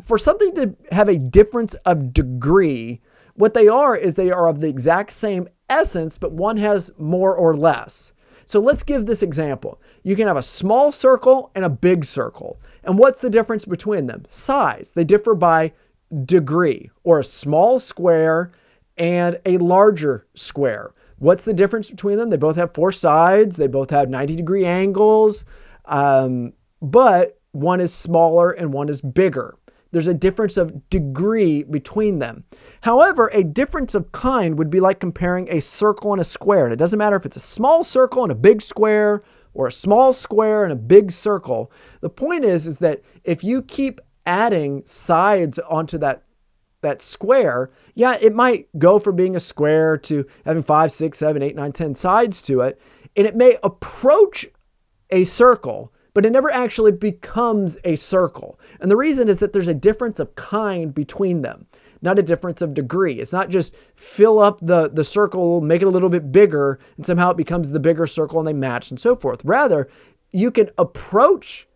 for something to have a difference of degree, what they are is they are of the exact same essence, but one has more or less. So let's give this example. You can have a small circle and a big circle. And what's the difference between them? Size. They differ by degree, or a small square and a larger square. What's the difference between them? They both have four sides. They both have 90-degree angles, but one is smaller and one is bigger. There's a difference of degree between them. However, a difference of kind would be like comparing a circle and a square. And it doesn't matter if it's a small circle and a big square, or a small square and a big circle. The point is that if you keep adding sides onto that square, it might go from being a square to having 5, 6, 7, 8, 9, 10 sides to it. And it may approach a circle, but it never actually becomes a circle. And the reason is that there's a difference of kind between them, not a difference of degree. It's not just fill up the circle, make it a little bit bigger, and somehow it becomes the bigger circle and they match and so forth. Rather, you can approach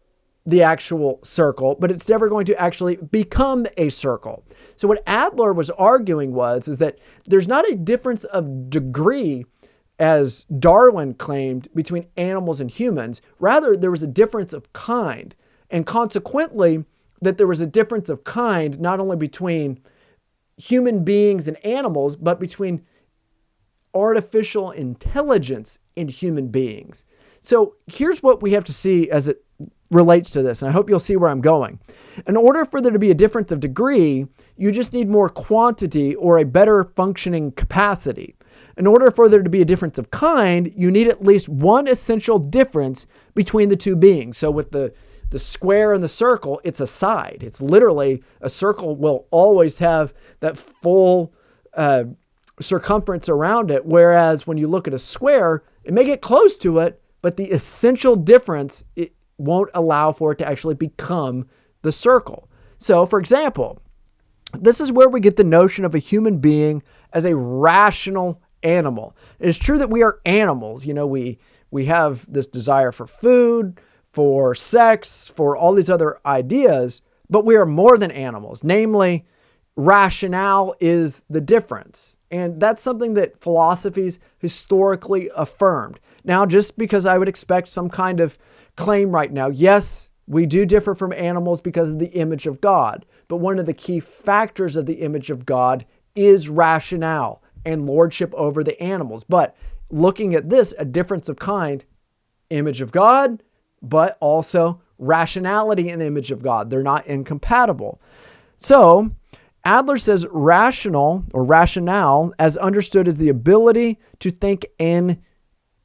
the actual circle, but it's never going to actually become a circle. So what Adler was arguing is that there's not a difference of degree, as Darwin claimed, between animals and humans. Rather, there was a difference of kind. And consequently, that there was a difference of kind not only between human beings and animals, but between artificial intelligence and human beings. So here's what we have to see as it relates to this, and I hope you'll see where I'm going. In order for there to be a difference of degree, You just need more quantity or a better functioning capacity. In order for there to be a difference of kind, you need at least one essential difference between the two beings. So with the square and the circle, it's a side. It's literally a circle will always have that full circumference around it. Whereas when you look at a square, it may get close to it, but the essential difference, it won't allow for it to actually become the circle. So for example, this is where we get the notion of a human being as a rational animal. It is true that we are animals. We have this desire for food, for sex, for all these other ideas, but we are more than animals. Namely, rationale is the difference. And that's something that philosophies historically affirmed. Now, just because I would expect some kind of claim right now, yes, we do differ from animals because of the image of God. But one of the key factors of the image of God is rationale and lordship over the animals. But looking at this, a difference of kind, image of God, but also rationality in the image of God. They're not incompatible. So Adler says rational or rationale, as understood, as the ability to think in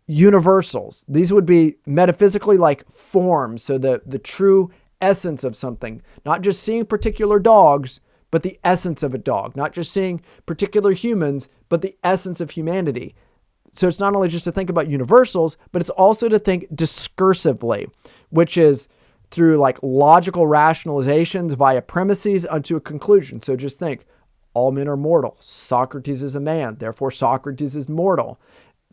universals. These would be metaphysically like forms, so the true essence of something, not just seeing particular dogs, but the essence of a dog, not just seeing particular humans, but the essence of humanity. So it's not only just to think about universals, but it's also to think discursively, which is through like logical rationalizations via premises unto a conclusion. So just think, all men are mortal. Socrates is a man, therefore Socrates is mortal.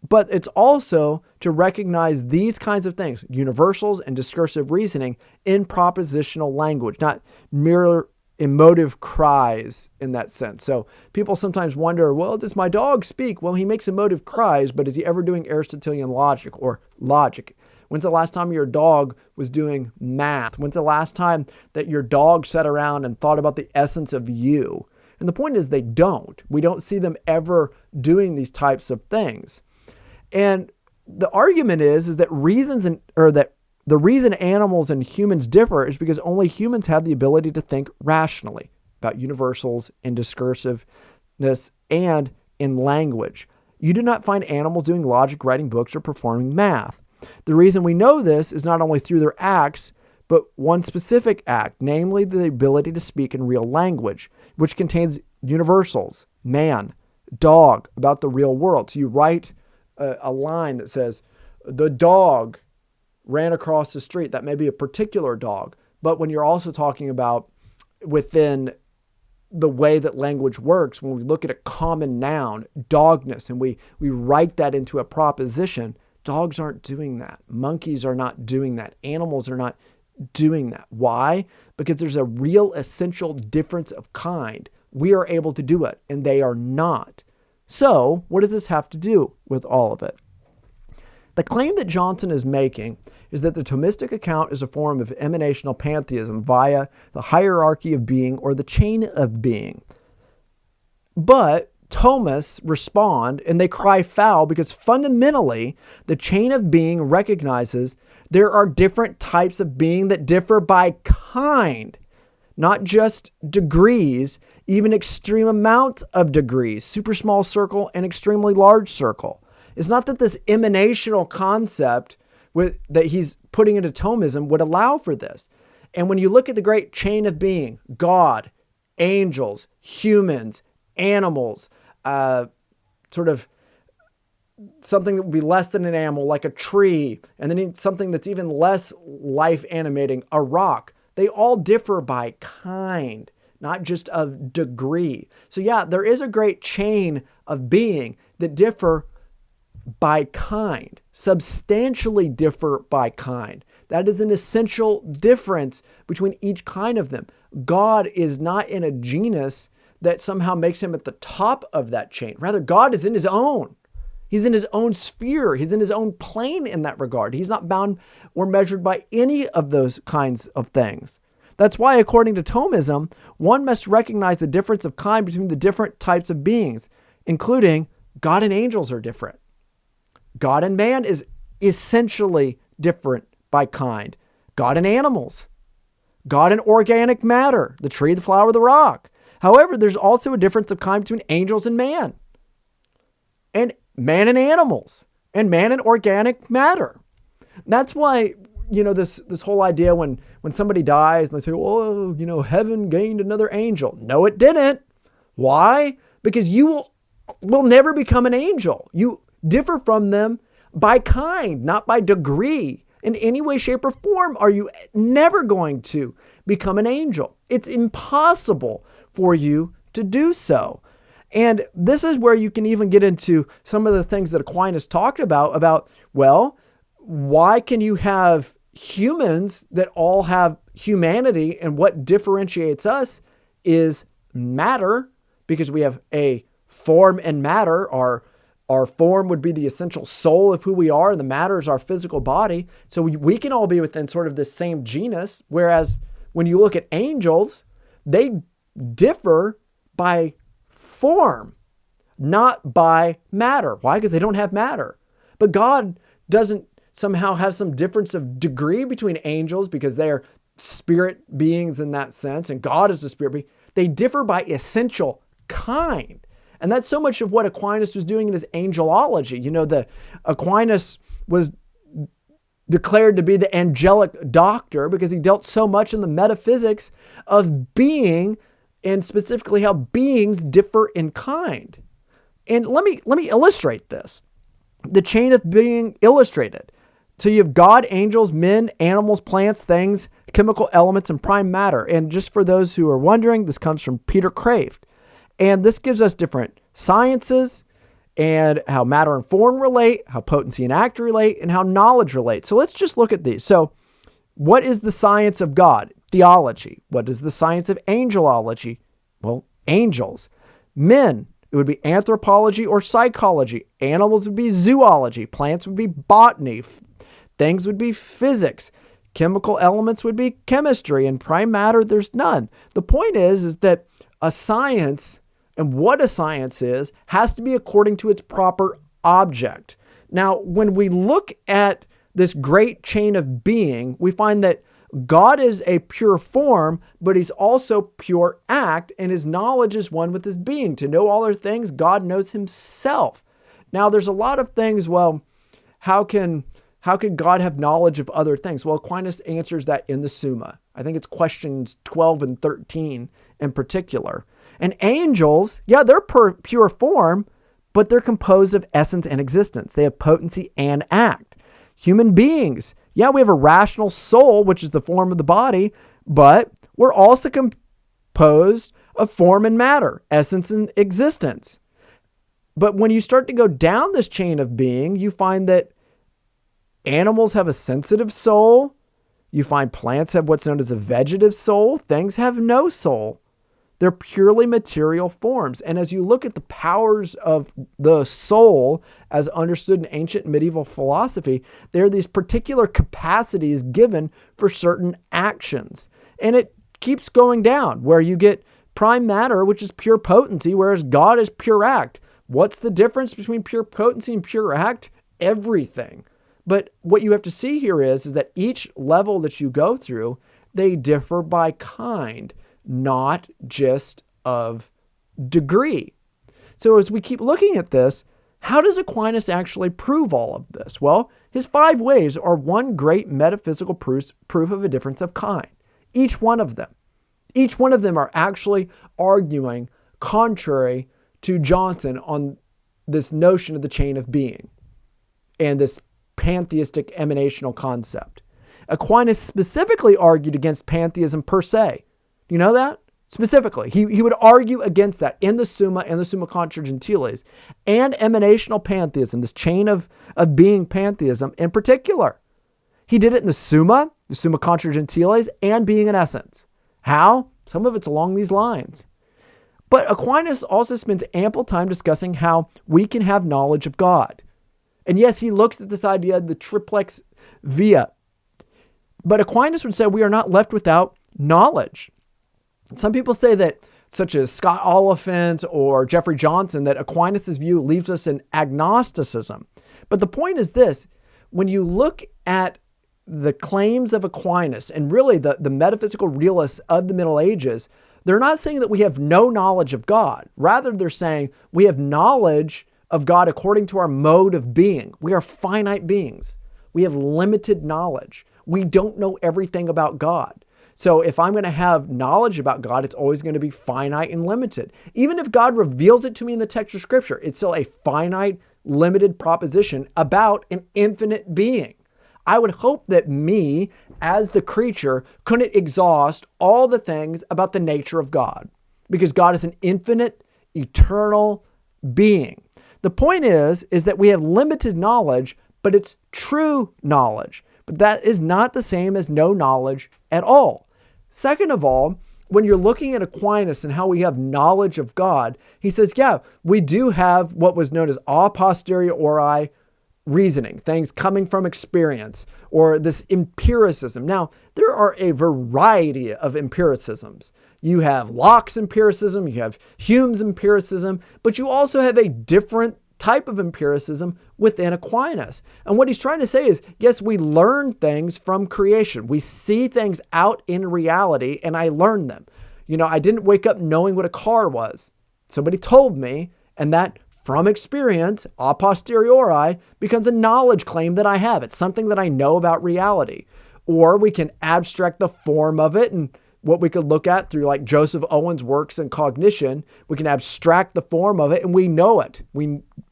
But it's also to recognize these kinds of things, universals and discursive reasoning, in propositional language, not mere emotive cries in that sense. So people sometimes wonder, well, does my dog speak? Well, he makes emotive cries, but is he ever doing Aristotelian logic or logic? When's the last time your dog was doing math? When's the last time that your dog sat around and thought about the essence of you? And the point is they don't. We don't see them ever doing these types of things. And the argument is that the reason animals and humans differ is because only humans have the ability to think rationally about universals and discursiveness and in language. You do not find animals doing logic, writing books, or performing math. The reason we know this is not only through their acts, but one specific act, namely the ability to speak in real language, which contains universals, man, dog, about the real world. So you write a line that says, the dog ran across the street. That may be a particular dog. But when you're also talking about within the way that language works, when we look at a common noun, dogness, and we write that into a proposition, dogs aren't doing that. Monkeys are not doing that. Animals are not doing that. Why? Because there's a real essential difference of kind. We are able to do it, and they are not. So what does this have to do with all of it? The claim that Johnson is making is that the Thomistic account is a form of emanational pantheism via the hierarchy of being or the chain of being. But Thomists respond and they cry foul because fundamentally the chain of being recognizes there are different types of being that differ by kind, not just degrees, even extreme amounts of degrees, super small circle and extremely large circle. It's not that this emanational concept that he's putting into Thomism would allow for this. And when you look at the great chain of being, God, angels, humans, animals, sort of something that would be less than an animal, like a tree, and then something that's even less life animating, a rock, they all differ by kind, not just of degree. So yeah, there is a great chain of being that differ by kind, substantially differ by kind. That is an essential difference between each kind of them. God is not in a genus that somehow makes him at the top of that chain. Rather, God is in his own. He's in his own sphere. He's in his own plane in that regard. He's not bound or measured by any of those kinds of things. That's why, according to Thomism, one must recognize the difference of kind between the different types of beings, including God and angels are different. God and man is essentially different by kind. God and animals. God and organic matter, the tree, the flower, the rock. However, there's also a difference of kind between angels and man and animals, and man and organic matter. That's why, this whole idea when somebody dies and they say, oh, heaven gained another angel. No, it didn't. Why? Because you will never become an angel. You differ from them by kind, not by degree. In any way, shape, or form are you never going to become an angel. It's impossible for you to do so. And this is where you can even get into some of the things that Aquinas talked about, well, why can you have humans that all have humanity, and what differentiates us is matter, because we have a form and matter. Our form would be the essential soul of who we are, and the matter is our physical body. So we can all be within sort of this same genus, whereas when you look at angels, they differ by form, not by matter. Why? Because they don't have matter. But God doesn't somehow have some difference of degree between angels, because they are spirit beings in that sense, and God is the spirit being. They differ by essential kind. And that's so much of what Aquinas was doing in his angelology. The Aquinas was declared to be the angelic doctor because he dealt so much in the metaphysics of being, and specifically how beings differ in kind. And let me illustrate this. The chain of being illustrated. So you have God, angels, men, animals, plants, things, chemical elements, and prime matter. And just for those who are wondering, this comes from Peter Kraft. And this gives us different sciences, and how matter and form relate, how potency and act relate, and how knowledge relates. So let's just look at these. So what is the science of God? Theology. What is the science of angelology? Well, angels. Men, it would be anthropology or psychology. Animals would be zoology. Plants would be botany. Things would be physics. Chemical elements would be chemistry. And prime matter, there's none. The point is that a science, and what a science is, has to be according to its proper object. Now, when we look at this great chain of being, we find that God is a pure form, but he's also pure act, and his knowledge is one with his being. To know all other things, God knows himself. Now, there's a lot of things, well, how can God have knowledge of other things? Well, Aquinas answers that in the Summa. I think it's questions 12 and 13 in particular. And angels, yeah, they're pure form, but they're composed of essence and existence. They have potency and act. Human beings, yeah, we have a rational soul, which is the form of the body, but we're also composed of form and matter, essence and existence. But when you start to go down this chain of being, you find that animals have a sensitive soul. You find plants have what's known as a vegetative soul. Things have no soul. They're purely material forms. And as you look at the powers of the soul as understood in ancient medieval philosophy, there are these particular capacities given for certain actions. And it keeps going down where you get prime matter, which is pure potency, whereas God is pure act. What's the difference between pure potency and pure act? Everything. But what you have to see here is that each level that you go through, they differ by kind, not just of degree. So as we keep looking at this, how does Aquinas actually prove all of this? Well, his 5 ways are one great metaphysical proof of a difference of kind. Each one of them are actually arguing contrary to Johnson on this notion of the chain of being and this pantheistic emanational concept. Aquinas specifically argued against pantheism per se. You know that? Specifically, he would argue against that in the Summa and the Summa Contra Gentiles, and emanational pantheism, this chain of being pantheism in particular. He did it in the Summa Contra Gentiles, and being in essence. How? Some of it's along these lines. But Aquinas also spends ample time discussing how we can have knowledge of God. And yes, he looks at this idea of the triplex via. But Aquinas would say we are not left without knowledge. Some people say that, such as Scott Oliphant or Jeffrey Johnson, that Aquinas' view leaves us in agnosticism. But the point is this: when you look at the claims of Aquinas and really the metaphysical realists of the Middle Ages, They're not saying that we have no knowledge of God. Rather, they're saying we have knowledge of God according to our mode of being. We are finite beings. We have limited knowledge. We don't know everything about God. So if I'm going to have knowledge about God, it's always going to be finite and limited. Even if God reveals it to me in the text of Scripture, it's still a finite, limited proposition about an infinite being. I would hope that me, as the creature, couldn't exhaust all the things about the nature of God, because God is an infinite, eternal being. The point is that we have limited knowledge, but it's true knowledge. But that is not the same as no knowledge at all. Second of all, when you're looking at Aquinas and how we have knowledge of God, he says, yeah, we do have what was known as a posteriori reasoning, things coming from experience, or this empiricism. Now, there are a variety of empiricisms. You have Locke's empiricism, you have Hume's empiricism, but you also have a different type of empiricism within Aquinas. And what he's trying to say is, yes, we learn things from creation. We see things out in reality, and I learn them. I didn't wake up knowing what a car was. Somebody told me, and that from experience, a posteriori, becomes a knowledge claim that I have. It's something that I know about reality. Or we can abstract the form of it, and what we could look at through like Joseph Owen's works in cognition, we can abstract the form of it and we know it.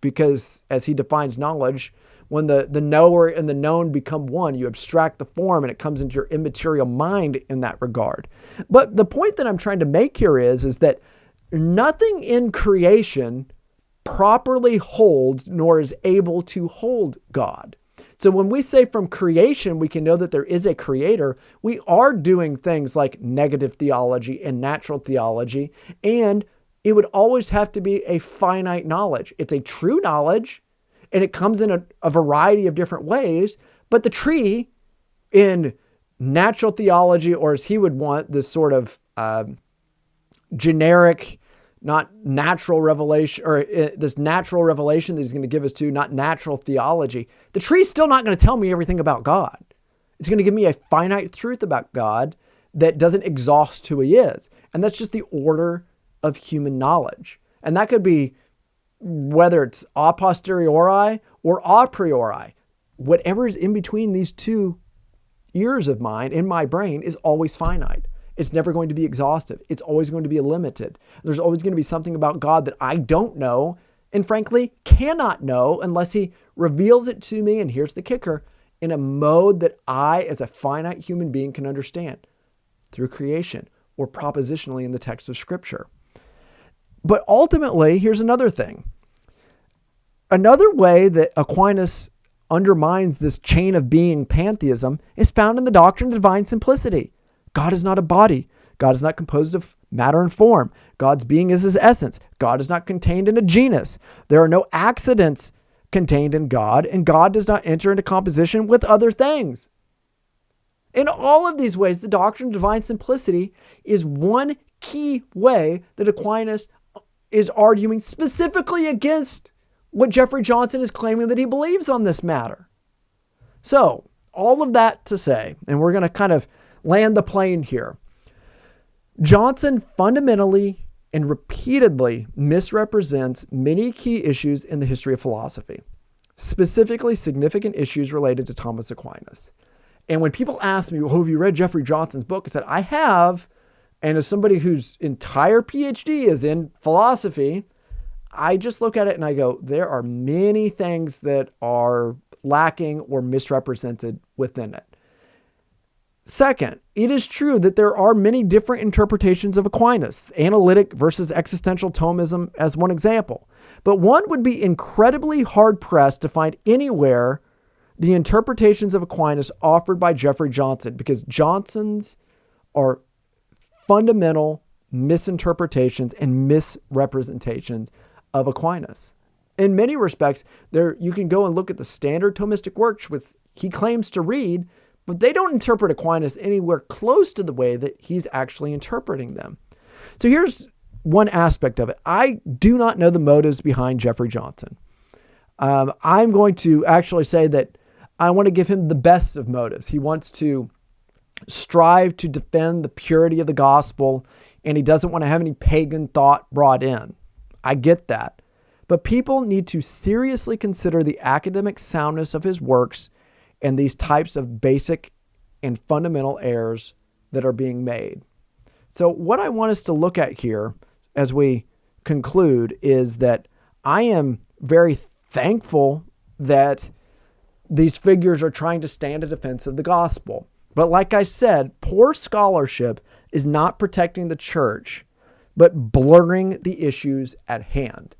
Because as he defines knowledge, when the knower and the known become one, you abstract the form and it comes into your immaterial mind in that regard. But the point that I'm trying to make here is that nothing in creation properly holds nor is able to hold God. So when we say from creation, we can know that there is a creator, we are doing things like negative theology and natural theology, and it would always have to be a finite knowledge. It's a true knowledge, and it comes in a variety of different ways, but the tree in natural theology, or as he would want, this sort of generic, not natural revelation, or this natural revelation that he's going to give us to, not natural theology. The tree's still not going to tell me everything about God. It's going to give me a finite truth about God that doesn't exhaust who he is. And that's just the order of human knowledge. And that could be whether it's a posteriori or a priori. Whatever is in between these two ears of mine in my brain is always finite. It's never going to be exhaustive. It's always going to be limited. There's always going to be something about God that I don't know and frankly cannot know unless he reveals it to me, and here's the kicker, in a mode that I as a finite human being can understand through creation or propositionally in the text of Scripture. But ultimately, here's another thing. Another way that Aquinas undermines this chain of being pantheism is found in the doctrine of divine simplicity. God is not a body. God is not composed of matter and form. God's being is his essence. God is not contained in a genus. There are no accidents contained in God, and God does not enter into composition with other things. In all of these ways, the doctrine of divine simplicity is one key way that Aquinas is arguing specifically against what Jeffrey Johnson is claiming that he believes on this matter. So, all of that to say, and we're going to kind of land the plane here. Johnson fundamentally and repeatedly misrepresents many key issues in the history of philosophy, specifically significant issues related to Thomas Aquinas. And when people ask me, have you read Jeffrey Johnson's book? I said, I have. And as somebody whose entire PhD is in philosophy, I just look at it and I go, there are many things that are lacking or misrepresented within it. Second, it is true that there are many different interpretations of Aquinas, analytic versus existential Thomism as one example. But one would be incredibly hard-pressed to find anywhere the interpretations of Aquinas offered by Jeffrey Johnson, because Johnson's are fundamental misinterpretations and misrepresentations of Aquinas. In many respects, you can go and look at the standard Thomistic works which he claims to read, but they don't interpret Aquinas anywhere close to the way that he's actually interpreting them. So here's one aspect of it. I do not know the motives behind Jeffrey Johnson. I'm going to actually say that I want to give him the best of motives. He wants to strive to defend the purity of the gospel. and he doesn't want to have any pagan thought brought in. I get that. But people need to seriously consider the academic soundness of his works and these types of basic and fundamental errors that are being made. So what I want us to look at here as we conclude is that I am very thankful that these figures are trying to stand in defense of the gospel. But like I said, poor scholarship is not protecting the church, but blurring the issues at hand.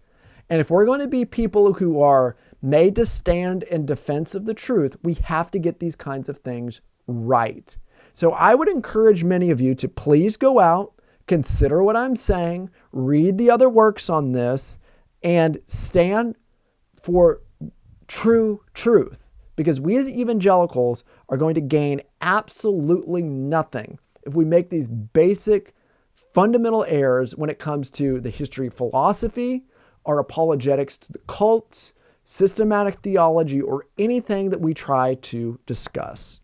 And if we're going to be people who are made to stand in defense of the truth, we have to get these kinds of things right. So I would encourage many of you to please go out, consider what I'm saying, read the other works on this, and stand for true truth. Because we as evangelicals are going to gain absolutely nothing if we make these basic fundamental errors when it comes to the history of philosophy, our apologetics to the cults, systematic theology, or anything that we try to discuss.